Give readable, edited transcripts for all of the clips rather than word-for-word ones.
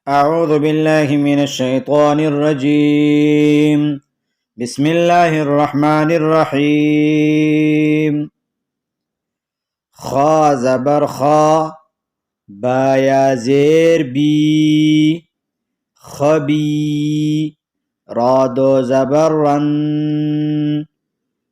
أعوذ بالله من الشيطان الرجيم. بسم الله الرحمن الرحيم. خا زبر خا، با یا زیر بی، خبی. را دو زبر رن،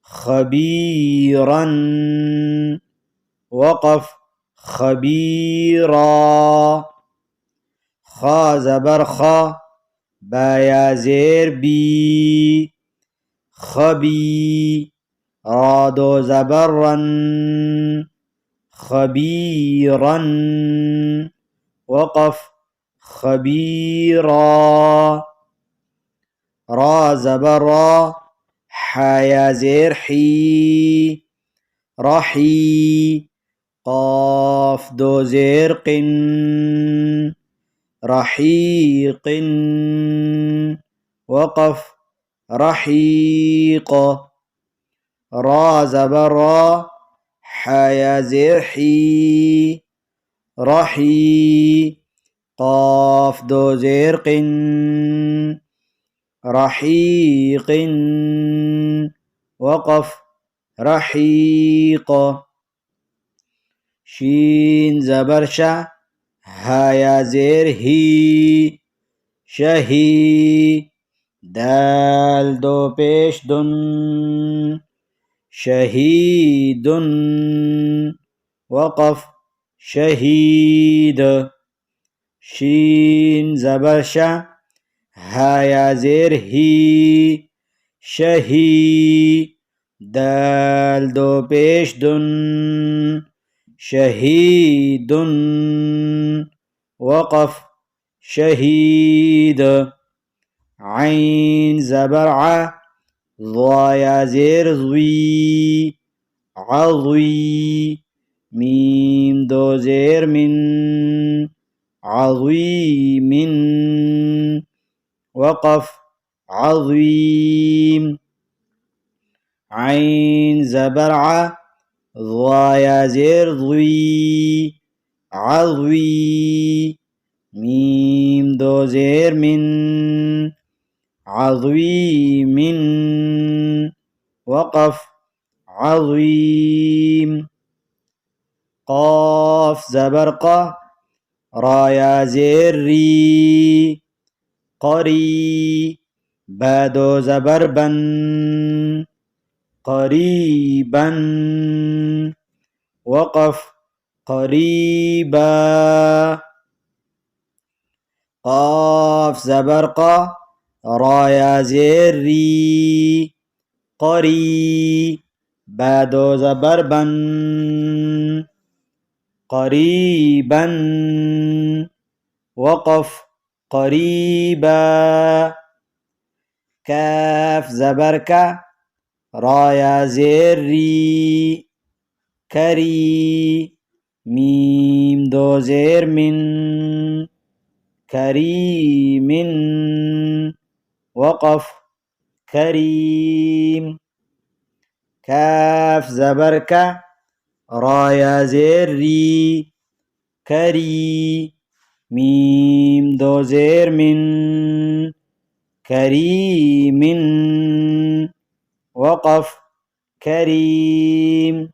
خبيرا. وقف خبيرا. خا زبر خا، با یا زیر بی، خبی. را دو زبر رن، خبيرا. وقف خبيرا. را زبر را، حیا زیر حی، رحی. قاف دو زیر قن، رحيق. وقف رحيق. را زبر را، حیا زیر حی، رحی. قاف دو زیر قن، رحيق. وقف رحيق. شين زبر شه، هایا زیر هی، شهی. دال دو پیش دن، شهید. وقف شهید. شین زبر شه، هایا زیر هی، شهی. دال دو پیش دن، شهید. وقف شهید. عين زبر ع، ضايا زير ضوي، عضوي. ميم دو زير من، عظيم. وقف عظيم. عين زبر ع، ضايا زير ضوي، عضوي. ميم دو زير من، عظيم. وقف عظيم. قاف زبر ق، رايا زير ري، قري. بادو زبر بن، قريبا. وقف قريبا. قاف زبر ق، رايا زير ري، قري. بادو زبر بن، قريبا. وقف قريبا. كاف زبر ك، رايا زير ري، كري. ميم دو زير من، كريم. وقف كريم. كاف زبر ك، رايا زير ري، كري. ميم دو زير من، كريم. وقف كريم.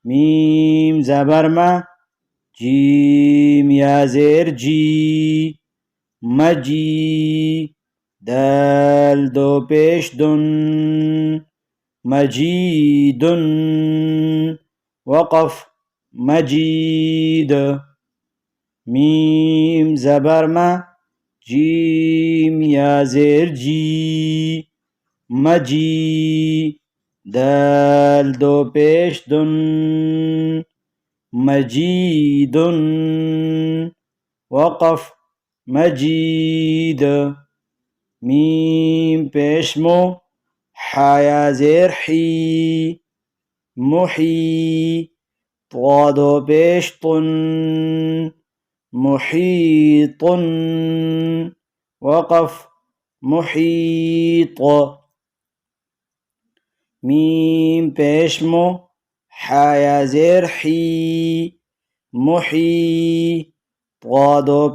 ميم زبر ما، جيم يا زير جي، مجي. دال دو پیش دن، مجيد. وقف مجيد. ميم زبر ما، جيم يا زير جي، مجي. دال دو پیش دن، مجيد. وقف مجيد. ميم پیش مو، حیا زیر حی، محی. طادو پیش طن، محيط. وقف محيط. ميم پیش مو، حیا زیر حی، محی. ضاد